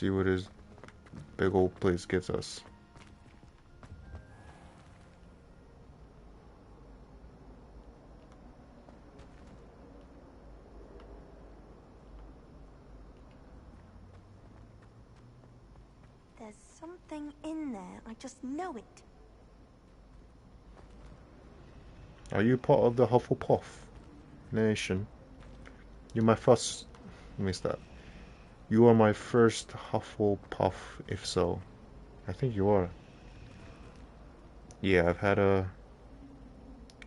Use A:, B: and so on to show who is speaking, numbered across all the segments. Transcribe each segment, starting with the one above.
A: see what his big old place gets us.
B: There's something in there. I just know it.
A: Are you part of the Hufflepuff nation? You're my first... Let me stop. You are my first Hufflepuff, if so. I think you are. Yeah, I've had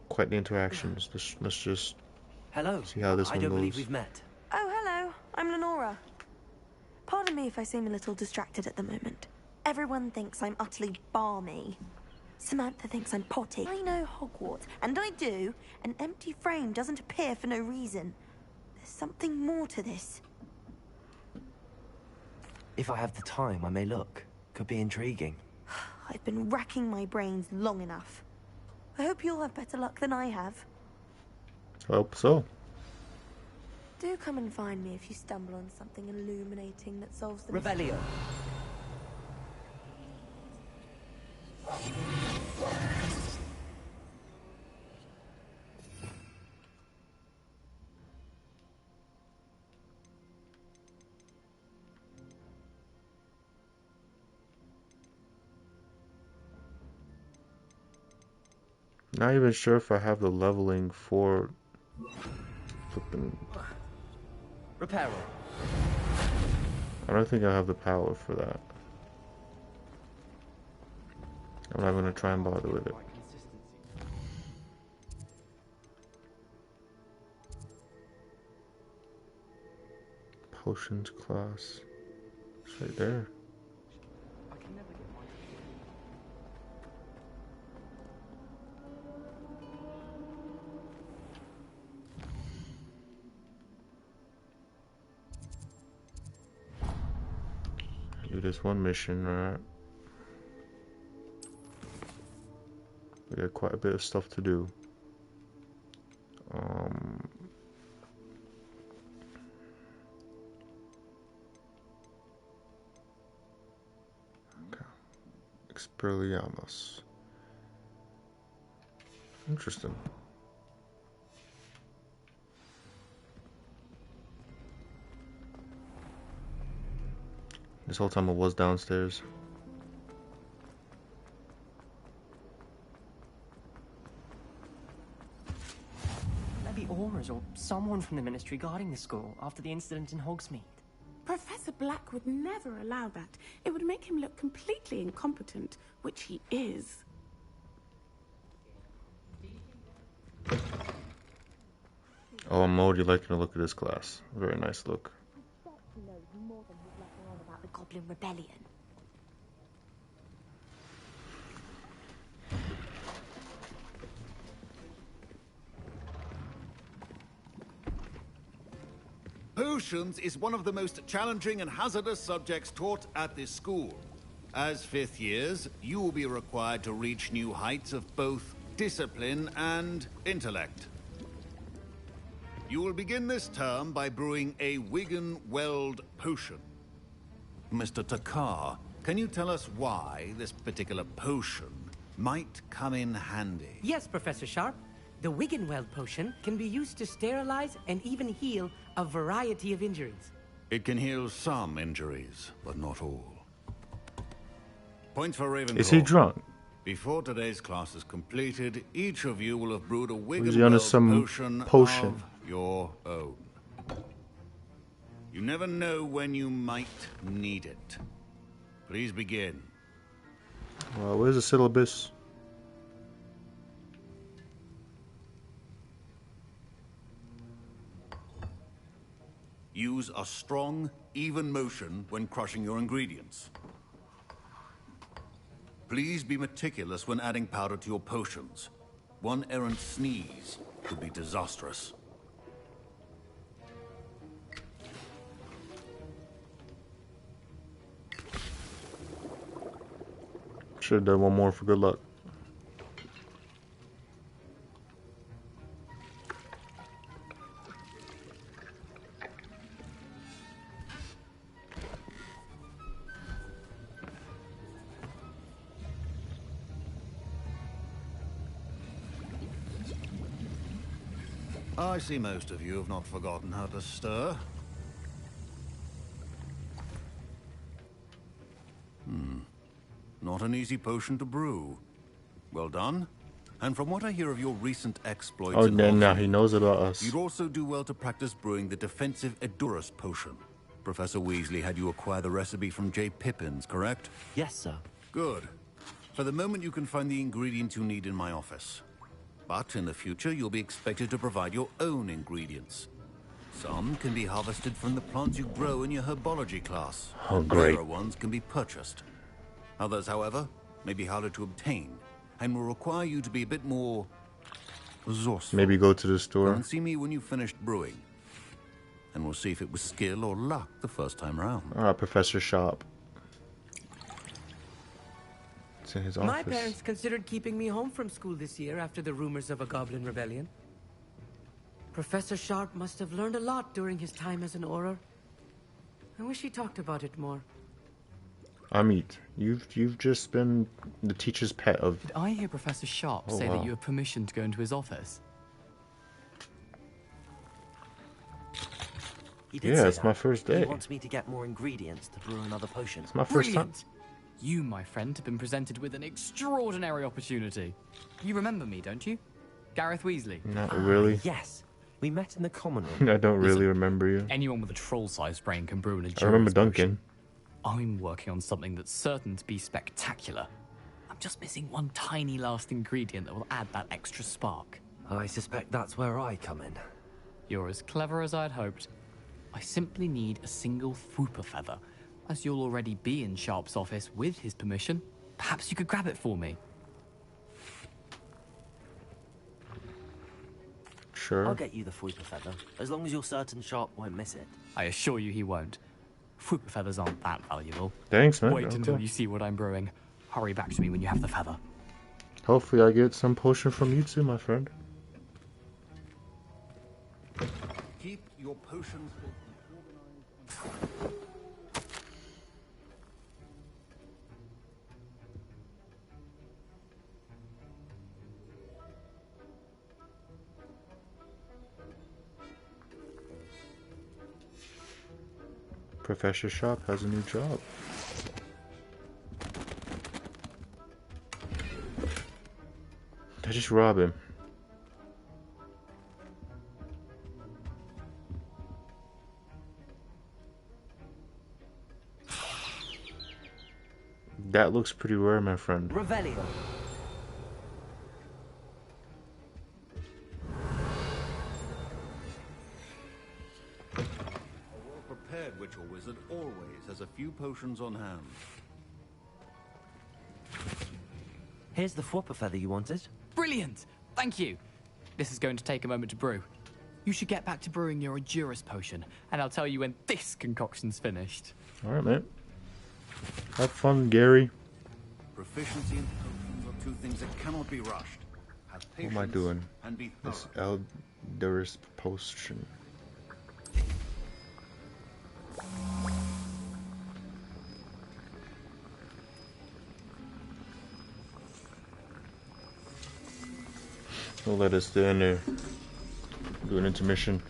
A: quite the interactions. Let's just see how this one goes.
C: I don't believe we've met.
B: Oh, hello. I'm Lenora. Pardon me if I seem a little distracted at the moment. Everyone thinks I'm utterly balmy. Samantha thinks I'm potty. I know Hogwarts, and I do. An empty frame doesn't appear for no reason. There's something more to this.
C: If I have the time, I may look. Could be intriguing.
B: I've been racking my brains long enough. I hope you'll have better luck than I have.
A: Hope so.
B: Do come and find me if you stumble on something illuminating that solves the
C: Rebellion.
A: Not even sure if I have the leveling for flipping.
C: Reparo.
A: I don't think I have the power for that. I'm not gonna try and bother with it. Potions class. It's right there. Do this one mission, alright. We got quite a bit of stuff to do. Okay. Expelliarmus. Interesting. This whole time I was downstairs.
D: Maybe Aurors or someone from the Ministry guarding the school after the incident in Hogsmeade.
E: Professor Black would never allow that. It would make him look completely incompetent, which he is.
A: Oh, I'm already liking the look of this class. Very nice look.
B: About the Goblin Rebellion.
F: Potions is one of the most challenging and hazardous subjects taught at this school. As fifth years, you will be required to reach new heights of both discipline and intellect. You will begin this term by brewing a Wigan-Weld potion. Mr. Takar, can you tell us why this particular potion might come in handy?
D: Yes, Professor Sharp. The Wiggenweld potion can be used to sterilize and even heal a variety of injuries.
F: It can heal some injuries, but not all. Points for Ravenclaw.
A: Is he drunk?
F: Before today's class is completed, each of you will have brewed a
A: Is he on
F: Wiggenweld
A: potion
F: of your own. You never know when you might need it. Please begin.
A: Where's the syllabus?
F: Use a strong, even motion when crushing your ingredients. Please be meticulous when adding powder to your potions. One errant sneeze could be disastrous.
A: Should have done one more for good luck.
F: I see most of you have not forgotten how to stir. Not an easy potion to brew. Well done. And from what I hear of your recent exploits
A: Oh,
F: in
A: then now
F: Hogwarts,
A: he knows about us.
F: you'd also do well to practice brewing the defensive Edurus potion. Professor Weasley had you acquire the recipe from J. Pippin's, correct?
C: Yes, sir.
F: Good. For the moment, you can find the ingredients you need in my office. But in the future, you'll be expected to provide your own ingredients. Some can be harvested from the plants you grow in your herbology class.
A: Oh, great.
F: Rarer ones can be purchased. Others, however, may be harder to obtain and will require you to be a bit more resourceful.
A: Maybe go to the
F: Come
A: store.
F: and see me when you've finished brewing. And we'll see if it was skill or luck the first time round.
A: Alright, Professor Sharp. It's in his office.
D: My parents considered keeping me home from school this year after the rumors of a goblin rebellion. Professor Sharp must have learned a lot during his time as an Auror. I wish he talked about it more.
A: Amit, you've just been the teacher's pet of...
G: Did I hear Professor Sharp
A: Oh,
G: say
A: wow.
G: that you have permission to go into his office?
C: He did
A: Yeah,
C: say
A: it's
C: that.
A: my first
C: He
A: day.
C: wants me to get more ingredients to brew another potion.
A: It's my first time.
G: Brilliant! You, my friend, have been presented with an extraordinary opportunity. You remember me, don't you? Gareth Weasley.
A: Not really.
C: Yes. We met in the common room.
A: I don't really
G: Listen,
A: remember you.
G: Anyone with a troll-sized brain can brew an
A: I remember
G: endurance
A: Duncan.
G: potion. I'm working on something that's certain to be spectacular. I'm just missing one tiny last ingredient that will add that extra spark.
C: I suspect that's where I come in.
G: You're as clever as I'd hoped. I simply need a single Fwooper feather. As you'll already be in Sharp's office with his permission, perhaps you could grab it for me.
A: Sure.
C: I'll get you the Fwooper feather, as long as you're certain Sharp won't miss it.
G: I assure you he won't. Fwooper feathers aren't that valuable.
A: Thanks, man.
G: Wait until
A: Okay.
G: you see what I'm brewing. Hurry back to me when you have the feather.
A: Hopefully I get some potion from you too, my friend.
F: Keep your potions organized.
A: Professor Sharp has a new job. Did I just rob him? That looks pretty rare, my friend.
C: Revelio.
F: Prepared witch or wizard always has a few potions on hand.
C: Here's the Fwooper feather you wanted.
G: Brilliant! Thank you! This is going to take a moment to brew. You should get back to brewing your Edurus potion, and I'll tell you when this concoction's finished.
A: Alright, man. Have fun, Gary.
F: Proficiency and potions are two things that cannot be rushed. Have
A: What am I
F: patience
A: doing?
F: and be
A: This
F: thorough.
A: Elder's potion. We'll let us stay in there. Do an intermission.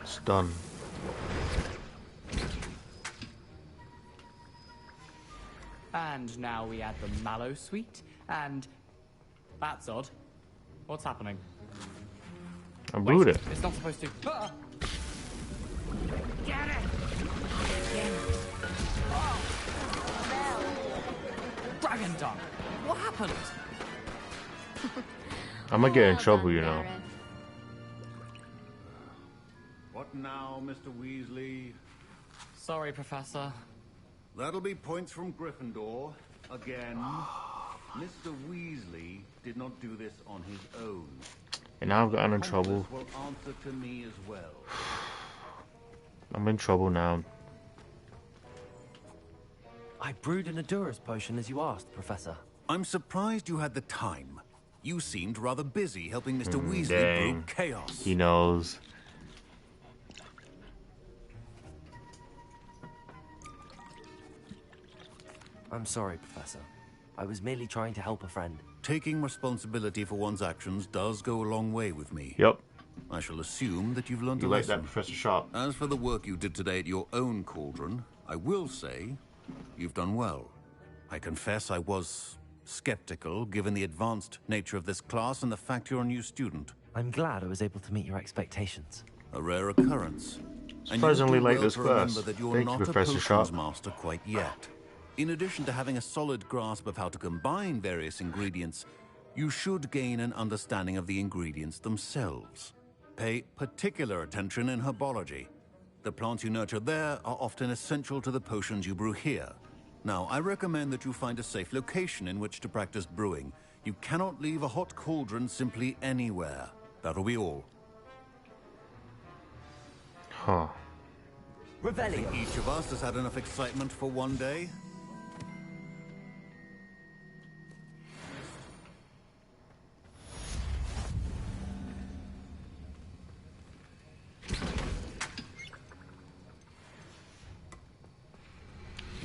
A: It's done.
G: And now we add the mallow sweet, and... That's odd. What's happening?
A: I
G: Wait,
A: brewed it.
G: it's not supposed to... Ah! Get it! Dragon Dog! What happened?
A: I'm gonna get in
H: Well
A: trouble,
H: done,
A: you know.
H: Gareth.
F: What now, Mr. Weasley?
G: Sorry, Professor.
F: That'll be points from Gryffindor. Again. Mr. Weasley did not do this on his own.
A: And now I've gotten in trouble.
F: Hogwarts will answer to me as well.
A: I'm in trouble now.
C: I brewed an Adurus potion as you asked, Professor.
F: I'm surprised you had the time. You seemed rather busy helping Mr. Weasley brew
A: Dang.
F: chaos.
A: He knows.
C: I'm sorry, Professor. I was merely trying to help a friend.
F: Taking responsibility for one's actions does go a long way with me.
A: Yep.
F: I shall assume that you've learned
A: You
F: a
A: like
F: lesson.
A: that, Professor Sharp?
F: As for the work you did today at your own cauldron, I will say you've done well. I confess I was skeptical, given the advanced nature of this class and the fact you're a new student.
C: I'm glad I was able to meet your expectations.
F: A rare occurrence.
A: Surprisingly
F: and
A: like
F: you do
A: this
F: well to remember
A: class.
F: that you're
A: Thank you,
F: not a
A: Professor
F: potions
A: Sharp.
F: master quite yet. In addition to having a solid grasp of how to combine various ingredients, you should gain an understanding of the ingredients themselves. Pay particular attention in herbology. The plants you nurture there are often essential to the potions you brew here. Now, I recommend that you find a safe location in which to practice brewing. You cannot leave a hot cauldron simply anywhere. That'll be all.
A: Huh.
F: I think each of us has had enough excitement for one day.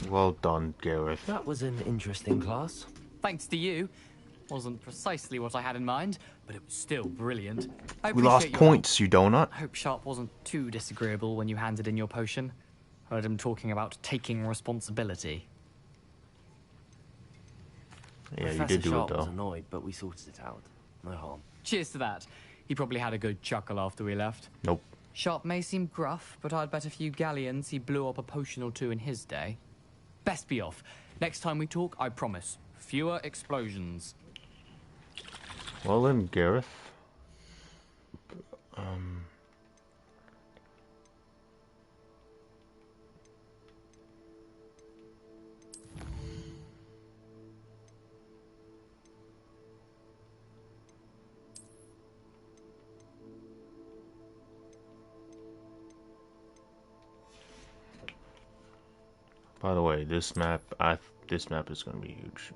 A: Well done, Gareth.
C: That was an interesting class.
G: Thanks to you. Wasn't precisely what I had in mind, but it was still brilliant. I
A: We
G: appreciate
A: lost
G: your
A: points, you donut.
G: help. I hope Sharp wasn't too disagreeable when you handed in your potion. Heard him talking about taking responsibility.
A: Yeah, you
C: Professor
A: did do
C: Sharp
A: it
C: was
A: though.
C: annoyed, but we sorted it out. No harm.
G: Cheers to that. He probably had a good chuckle after we left.
A: Nope.
G: Sharp may seem gruff, but I'd bet a few galleons he blew up a potion or two in his day. Best be off. Next time we talk, I promise. Fewer explosions.
A: Well then, Gareth. By the way, this map is gonna be huge.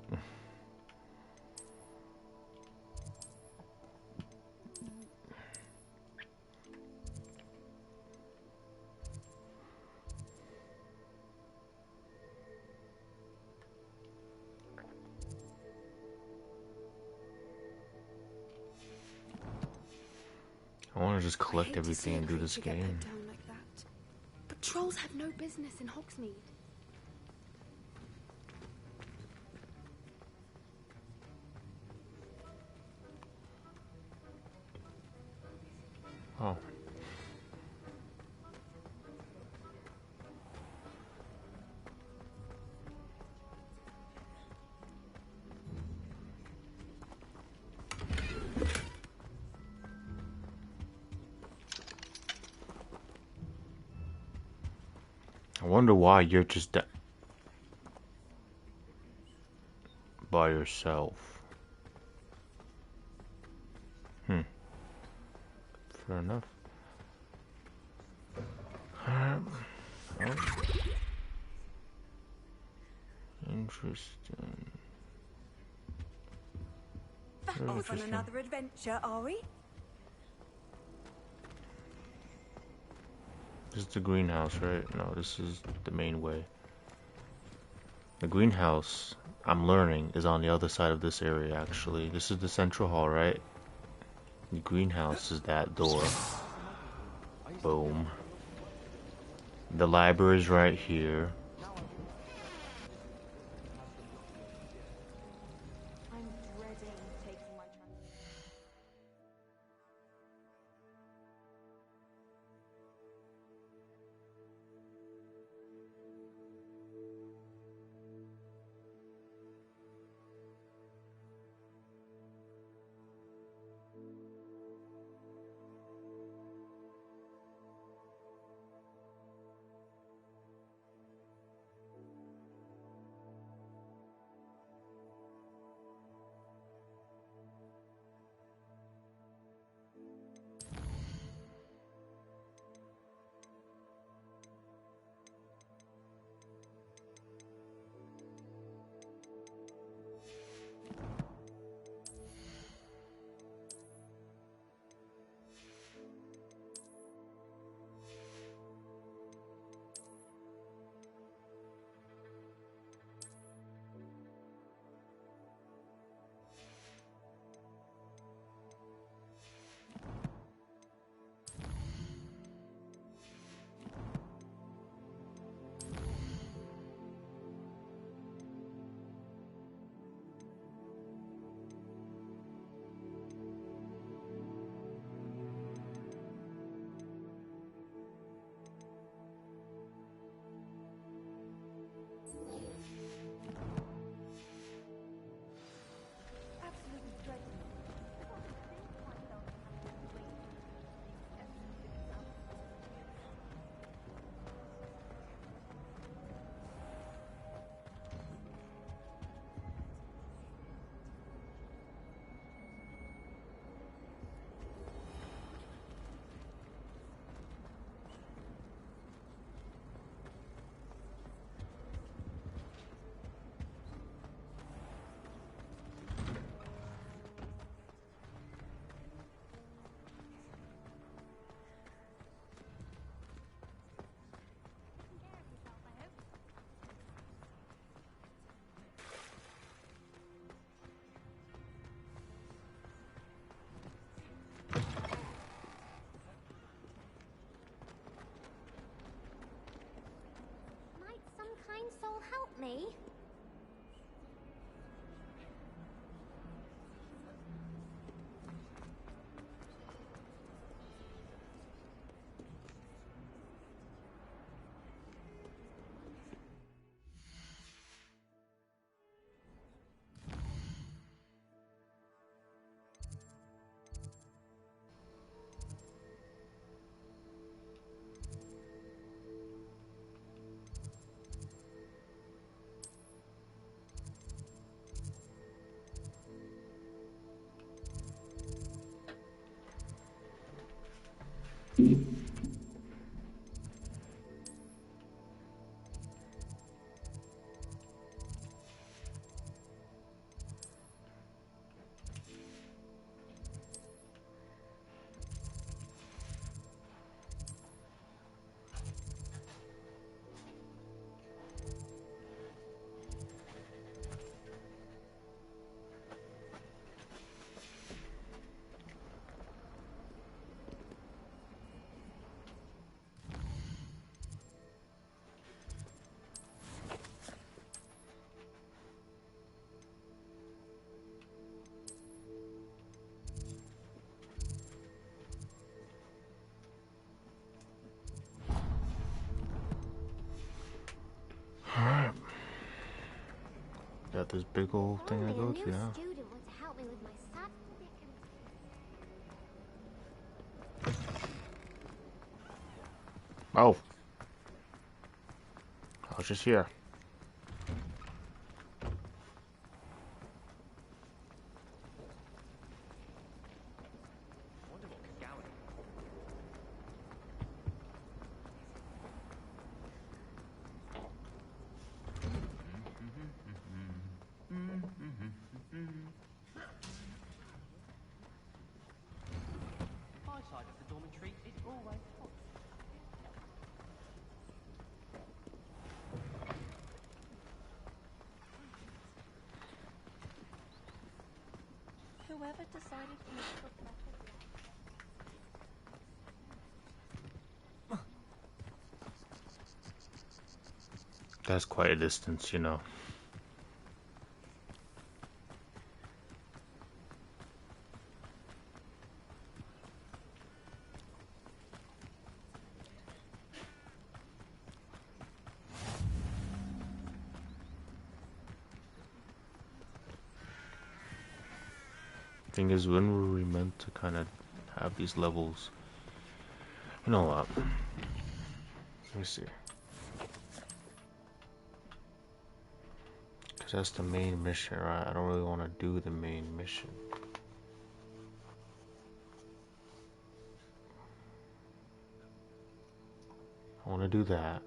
A: I want to just collect
E: hate to see
A: everything
E: a
A: and do this
E: creature get
A: game.
E: put down like that. But trolls have no business in Hogsmeade.
A: Oh. I wonder why you're just by yourself. Fair enough. Oh. Interesting.
B: Off on another adventure, are we?
A: This is the greenhouse, right? No, this is the main way. The greenhouse, I'm learning, is on the other side of this area, actually. This is the central hall, right? The greenhouse is that door. Boom. The library is right here.
B: I'm dreading taking my
H: me.
A: Alright. Got this big old thing I go to now.
H: Student want to help me with my sad
A: Oh. I was just here.
I: My side of the dormitory is always hot.
H: Whoever decided to make the
A: That's quite a distance, you know. Thing is, when were we meant to kind of have these levels? You know what? Let me see. Because that's the main mission, right? I don't really want to do the main mission. I want to do that.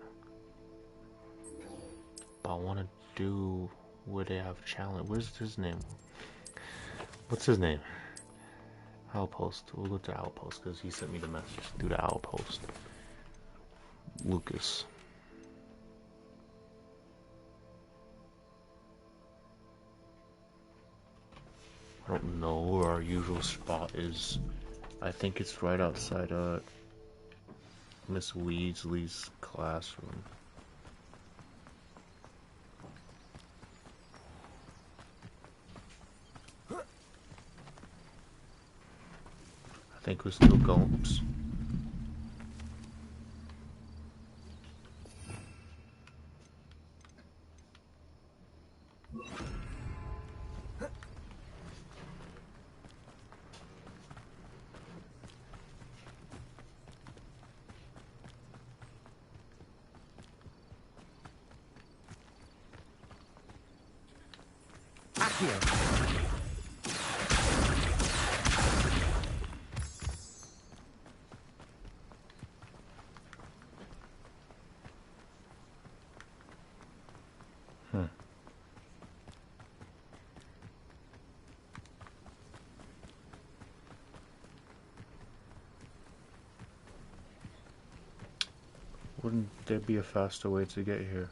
A: But I want to do where they have challenge. Where's his name? What's his name? Outpost. We'll go to Outpost because he sent me the message through the Outpost. Lucas. I don't know where our usual spot is. I think it's right outside Miss Weasley's classroom. I think we're still going. Wouldn't there be a faster way to get here?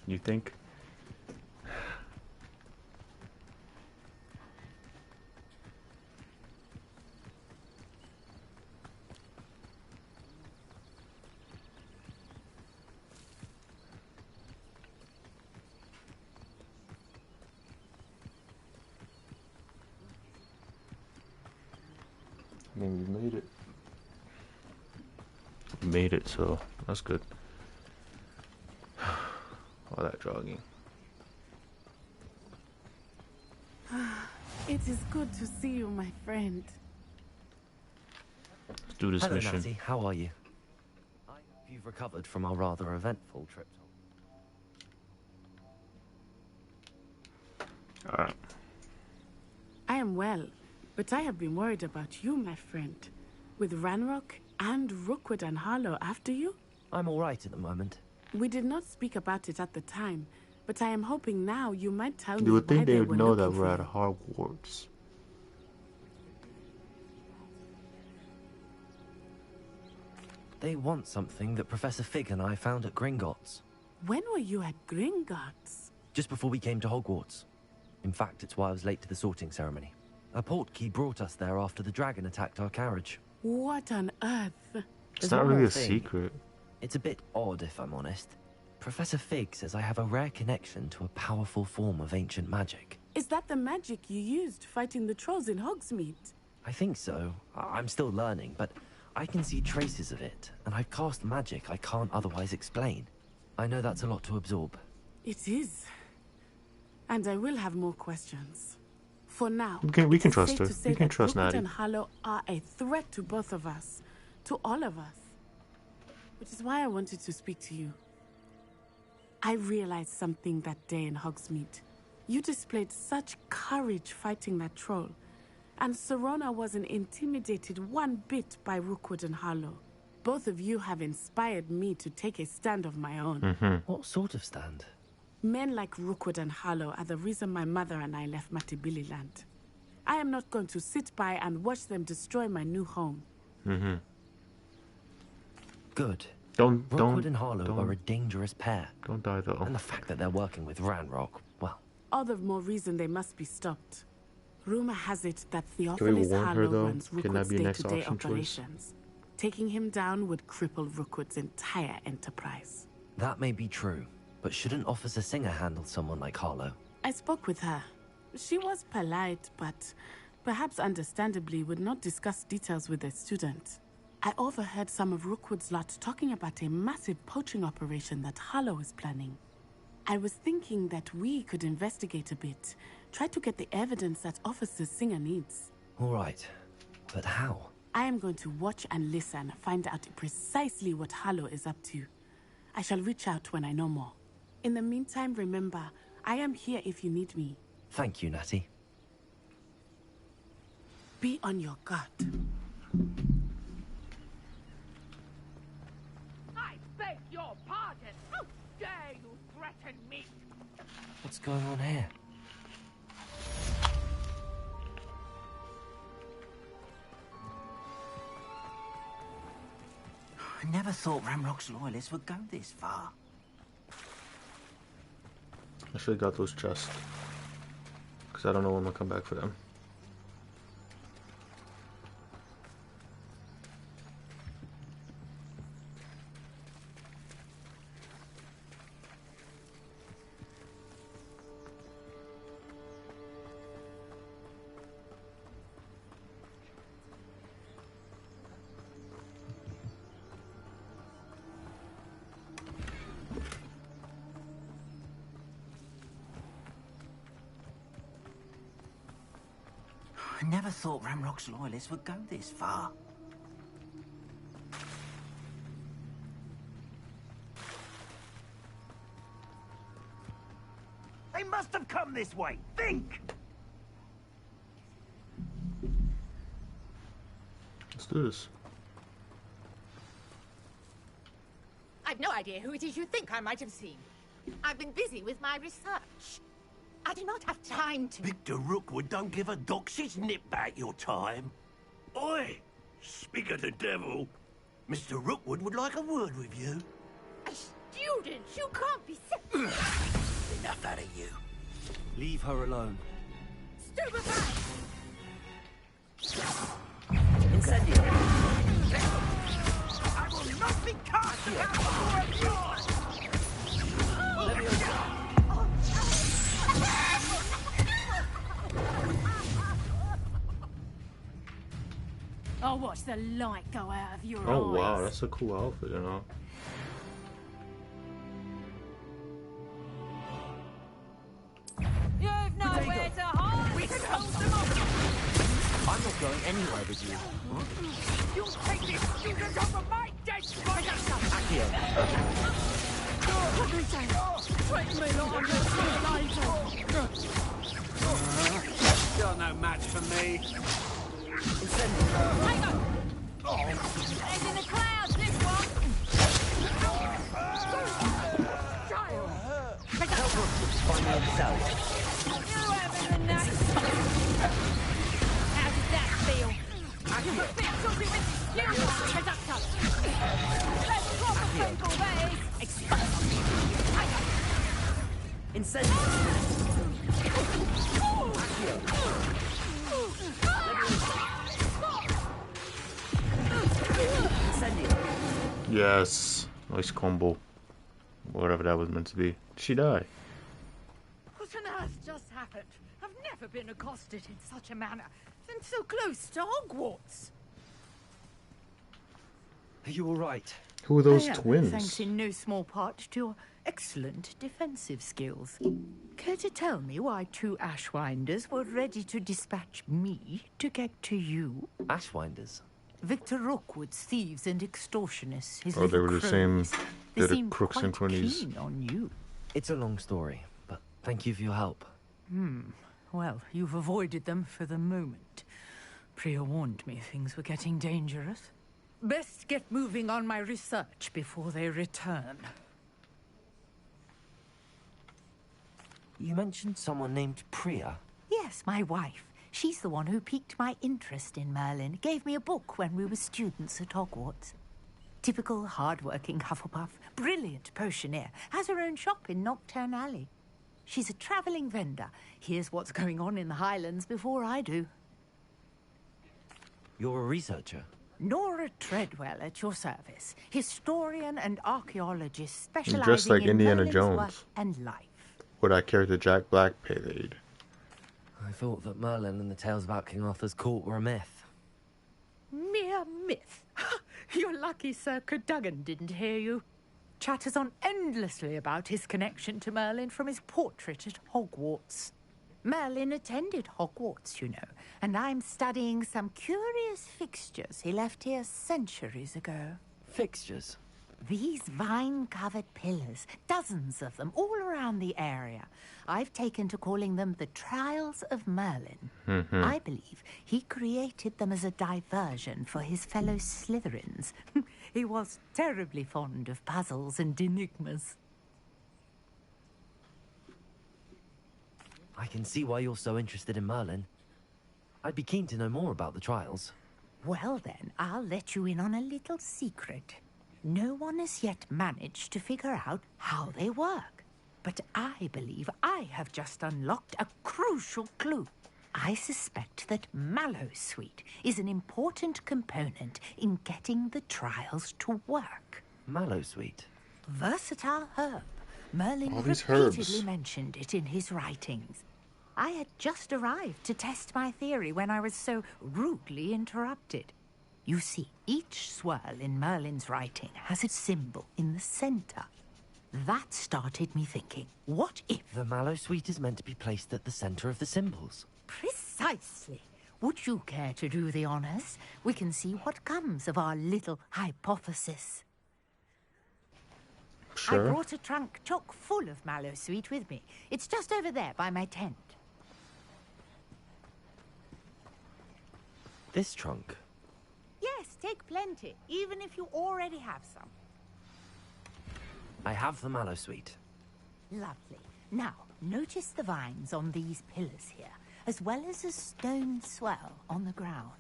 A: You think? I mean, we made it. We made it, so that's good. All that jogging.
E: It is good to see you, my friend.
A: Let's do this
C: Hello,
A: mission.
C: Natty. How are you? I hope you've recovered from our rather eventful trip.
A: Alright.
E: I am well, but I have been worried about you, my friend. With Ranrock and Rookwood and Harlow after you?
C: I'm all right at the moment.
E: We did not speak about it at the time, but I am hoping now you might tell me
A: You would
E: why
A: think they
E: were
A: would know that
E: looking
A: we're
E: for
A: at
E: you.
A: Hogwarts.
C: They want something that Professor Fig and I found at Gringotts.
E: When were you at Gringotts?
C: Just before we came to Hogwarts. In fact, it's why I was late to the sorting ceremony. A portkey brought us there after the dragon attacked our carriage.
E: What on earth?
A: It's
C: There's
A: not
C: one
A: really
C: more
A: a
C: thing.
A: secret.
C: It's a bit odd, if I'm honest. Professor Fig says I have a rare connection to a powerful form of ancient magic.
E: Is that the magic you used fighting the trolls in Hogsmeade?
C: I think so. I'm still learning, but I can see traces of it, and I've cast magic I can't otherwise explain. I know that's a lot to absorb.
E: It is. And I will have more questions. For now,
A: We can
E: it's
A: trust
E: safe
A: her.
E: to say
A: We can
E: that
A: trust
E: Rookwood
A: Natty.
E: and Harlow are a threat to both of us. To all of us. Which is why I wanted to speak to you. I realized something that day in Hogsmeade. You displayed such courage fighting that troll. And Serona wasn't intimidated one bit by Rookwood and Harlow. Both of you have inspired me to take a stand of my own.
C: What sort of stand?
E: Men like Rookwood and Harlow are the reason my mother and I left Matibili land. I am not going to sit by and watch them destroy my new home.
C: Good.
A: Don't
C: Rookwood and Harlow are a dangerous pair.
A: don't die though.
C: And the fact that they're working with Ranrock, well,
E: All the more reason they must be stopped. Rumor has it that
A: we
E: Theophilus
A: warn her,
E: Harlow
A: though?
E: runs
A: Can that
E: Rookwood's
A: be next
E: day-to-day
A: option choice?
E: operations. Taking him down would cripple Rookwood's entire enterprise.
C: that may be true. But shouldn't Officer Singer handle someone like Harlow?
E: I spoke with her. She was polite, but perhaps understandably would not discuss details with a student. I overheard some of Rookwood's lot talking about a massive poaching operation that Harlow is planning. I was thinking that we could investigate a bit, try to get the evidence that Officer Singer needs.
C: All right. But how?
E: I am going to watch and listen, find out precisely what Harlow is up to. I shall reach out when I know more. In the meantime, remember, I am here if you need me.
C: Thank you, Natty.
E: Be on your guard.
I: I beg your pardon. How dare you threaten me?
C: What's going on here?
J: I never thought Ramrock's loyalists would go this far.
A: I should have got those chests. Because I don't know when we'll come back for them.
J: I never thought Ramrock's loyalists would go this far. They must have come this way. Think!
A: Let's do this.
K: I've no idea who it is you think I might have seen. I've been busy with my research. I do not have time to...
J: Victor Rookwood don't give a doxy's nip back your time. Oi! Speak of the devil. Mr. Rookwood would like a word with you.
K: A student! You can't be...
J: Enough out of you.
C: Leave her alone.
K: Stupefy!
J: Incendiary. I will not be cast out before a yours!
L: I'll watch the light go out of your
A: Oh
L: eyes.
A: wow, that's a cool outfit, you know.
L: You've nowhere to hide. We can hold them off.
C: I'm not going anywhere with you.
I: You take this student over my dead body!
C: Accio.
L: Treat me like I'm your teenager.
M: You're no match for me.
L: Hang on. It's in the clouds, this one. Child.
C: Tell Rookwood to find me himself.
L: You having the next. How does that feel? You could fit something with you, conductor. Let's drop the people, that is. Expose. Hang on.
C: Incendiary.
A: Yes, nice combo. Whatever that was meant to be. Did she die?
K: What on earth just happened? I've never been accosted in such a manner, and so close to Hogwarts.
C: Are you all right?
A: Who are those
K: I am,
A: twins?
K: thanks in no small part to your excellent defensive skills. Care to tell me why two Ashwinders were ready to dispatch me to get to you?
C: Ashwinders?
K: Victor Rookwood's thieves and extortionists. His
A: Oh, they were
K: little
A: the same
K: cronies. They
A: bit of
K: seemed
A: crooks and
K: quite
A: cronies.
K: keen on you.
C: It's a long story, but thank you for your help.
K: Well, you've avoided them for the moment. Priya warned me things were getting dangerous. Best get moving on my research before they return.
C: You mentioned someone named Priya.
K: Yes, my wife. She's the one who piqued my interest in Merlin. Gave me a book when we were students at Hogwarts. Typical hard-working Hufflepuff, brilliant potioneer, has her own shop in Knockturn Alley. She's a travelling vendor. Hears what's going on in the Highlands before I do.
C: You're a researcher.
K: Nora Treadwell at your service. Historian and archaeologist specializing
A: Dressed like
K: in
A: Indiana
K: Merlin's
A: Jones.
K: work and life.
A: Would I character Jack Black played?
C: I thought that Merlin and the tales about King Arthur's court were a myth.
K: Mere myth. You're lucky Sir Cadogan didn't hear you. Chatters on endlessly about his connection to Merlin from his portrait at Hogwarts. Merlin attended Hogwarts, you know, and I'm studying some curious fixtures he left here centuries ago.
C: Fixtures?
K: These vine-covered pillars, dozens of them, all around the area. I've taken to calling them the Trials of Merlin. I believe he created them as a diversion for his fellow Slytherins. He was terribly fond of puzzles and enigmas.
C: I can see why you're so interested in Merlin. I'd be keen to know more about the trials.
K: Well then, I'll let you in on a little secret. No one has yet managed to figure out how they work. But I believe I have just unlocked a crucial clue. I suspect that Mallowsweet is an important component in getting the trials to work.
C: Mallowsweet?
K: Versatile herb. Merlin
A: All these
K: repeatedly
A: herbs.
K: mentioned it in his writings. I had just arrived to test my theory when I was so rudely interrupted. You see, each swirl in Merlin's writing has a symbol in the center. That started me thinking, what if...
C: The Mallowsweet is meant to be placed at the center of the symbols.
K: Precisely. Would you care to do the honors? We can see what comes of our little hypothesis.
A: Sure.
K: I brought a trunk chock full of Mallowsweet with me. It's just over there by my tent.
C: This trunk?
K: Yes, take plenty, even if you already have some.
C: I have the Mallowsweet.
K: Lovely. Now, notice the vines on these pillars here, as well as a stone swell on the ground.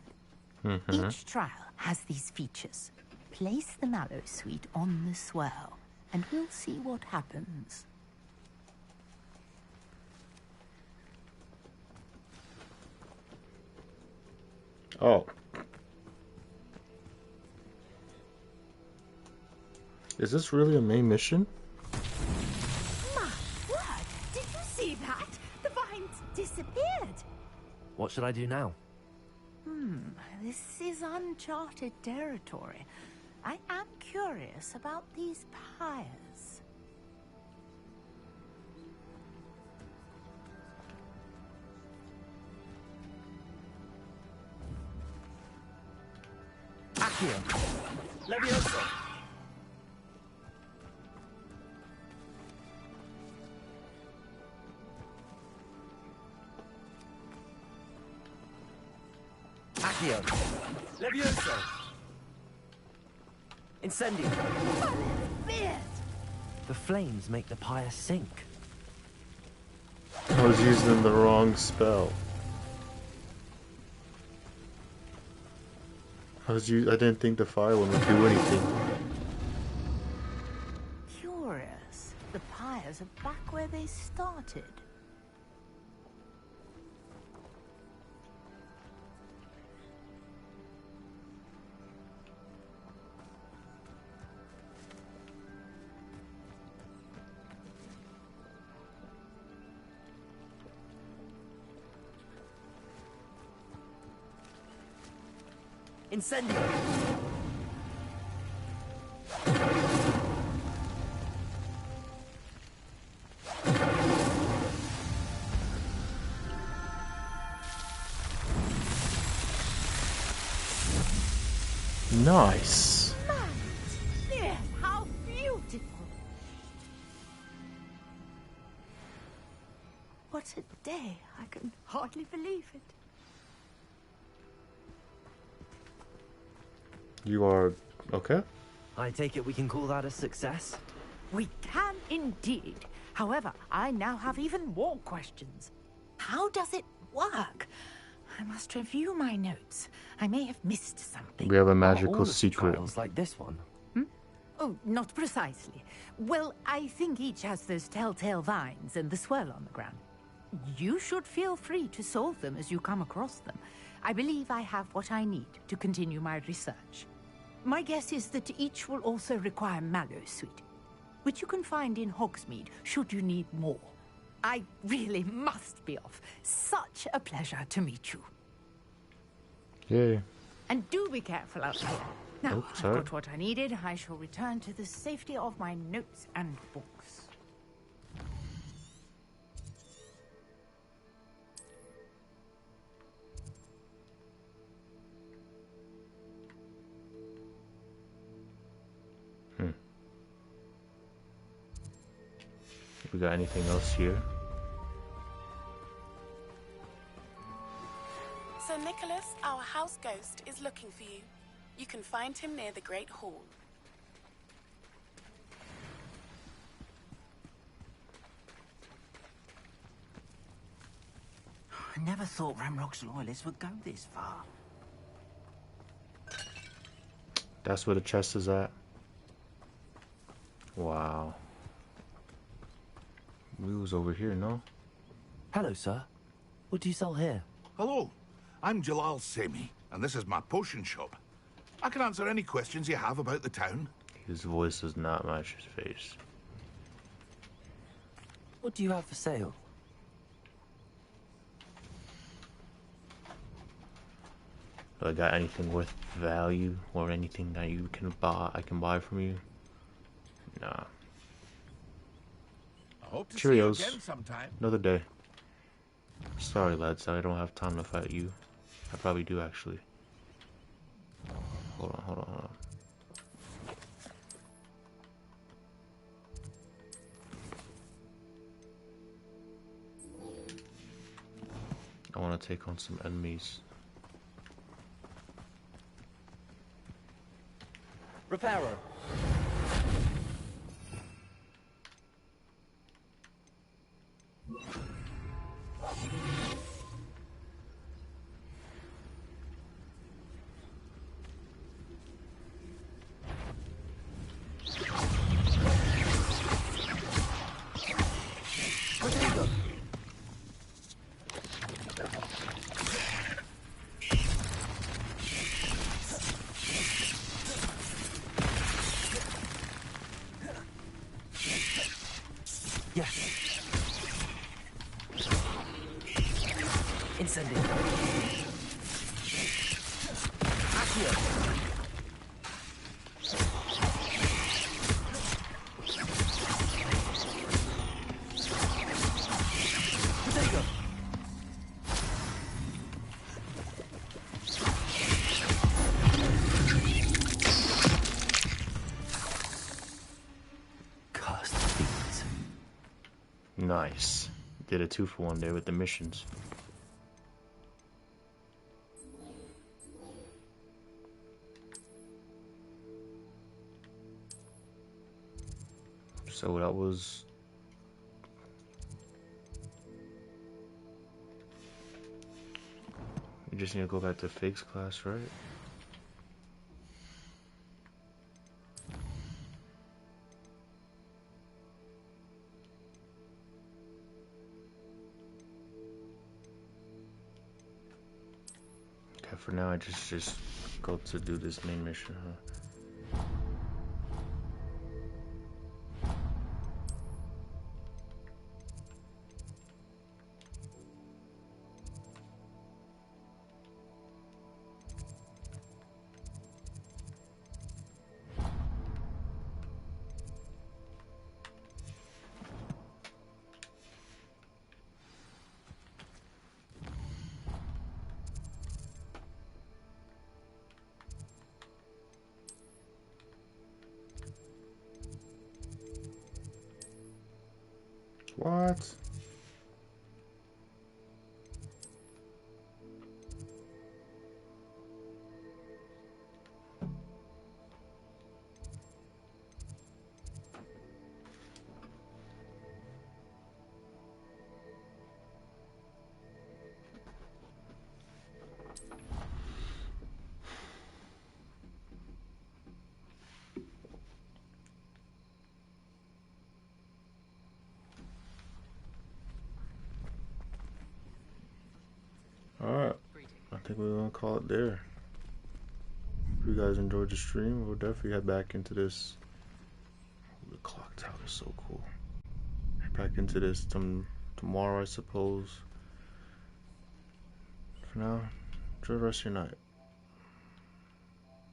K: Each trial has these features. Place the Mallowsweet on the swell, and we'll see what happens.
A: Oh. Is this really a main mission?
K: My word! Did you see that? The vines disappeared.
C: What should I do now?
K: This is uncharted territory. I am curious about these pyres.
C: Accio! Levioso! Accio! Levioso! Incendio! The flames make the pyre sink.
A: I was using the wrong spell. I didn't think the fire one would do anything.
K: Curious. The pyres are back where they started.
C: Incendio!
A: Nice.
K: Yes, how beautiful. What a day. I can hardly believe it.
A: You are okay?
C: I take it we can call that a success?
K: We can indeed. However, I now have even more questions. How does it work? I must review my notes. I may have missed something.
A: We have a
C: All
A: magical
C: of the
A: secret.
C: trials like this one.
K: Oh, not precisely. Well, I think each has those telltale vines and the swirl on the ground. You should feel free to solve them as you come across them. I believe I have what I need to continue my research. My guess is that each will also require mallow sweet, which you can find in Hogsmeade should you need more. I really must be off. Such a pleasure to meet you.
A: Yay.
K: And do be careful out there. Now,
A: Oh,
K: I've
A: sorry.
K: got what I needed. I shall return to the safety of my notes and books.
A: We got anything else here?
E: Sir Nicholas, our house ghost, is looking for you. You can find him near the Great Hall.
J: I never thought Ramrock's loyalists would go this far.
A: That's where the chest is at. Wow. We was over here, no?
C: Hello, sir. What do you sell here?
M: Hello, I'm Jalal Semi, and this is my potion shop. I can answer any questions you have about the town.
A: His voice does not match his face.
C: What do you have for sale?
A: Do I got anything worth value or anything that you can buy? I can buy from you? Nah.
M: I hope to
A: Cheerios.
M: see you again sometime.
A: Another day. Sorry, lads. I don't have time to fight you. I probably do, actually. Hold on. I want to take on some enemies.
C: Reparo. Yes. Incendio.
A: Nice. Did a 2-for-1 there with the missions. So that was... You just need to go back to Fig's class, right? Okay, for now I just go to do this main mission, huh? What? Alright, I think we're gonna call it there. If you guys enjoyed the stream, we'll definitely head back into this. The clock tower is so cool. Head back into this tomorrow, I suppose. For now, enjoy the rest of your night.